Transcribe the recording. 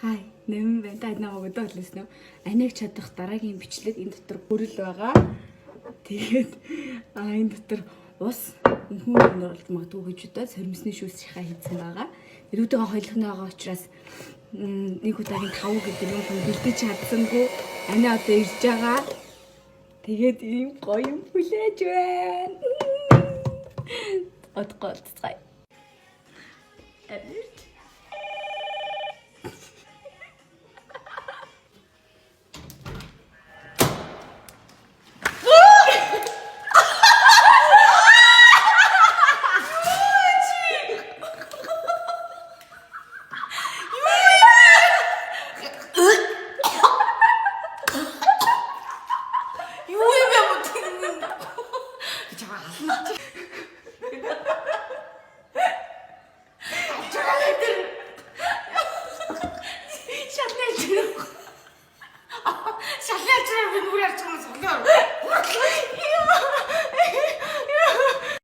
Хай, нэм байна. Та намайг өдөө хэлсэн үү? Анийг чадах дараагийн бичлэг энэ дотор бүрэл байгаа. Тэгээд энэ дотор ус өнхөн нөрлж магадгүй гэж удаа сормсны шүүсийнхаа хийсэн байгаа. Ирүүдээ хойлохны байгаа учраас нэг удаагийн 5 гэдэг юм бэлдэж чадсангүй. Ани одоо ирж байгаа. Тэгээд ийм гоё юм хүлээж байна. Отгоолцгай. Эвэрч. Шалляач би нүрээр чамаас өглөө.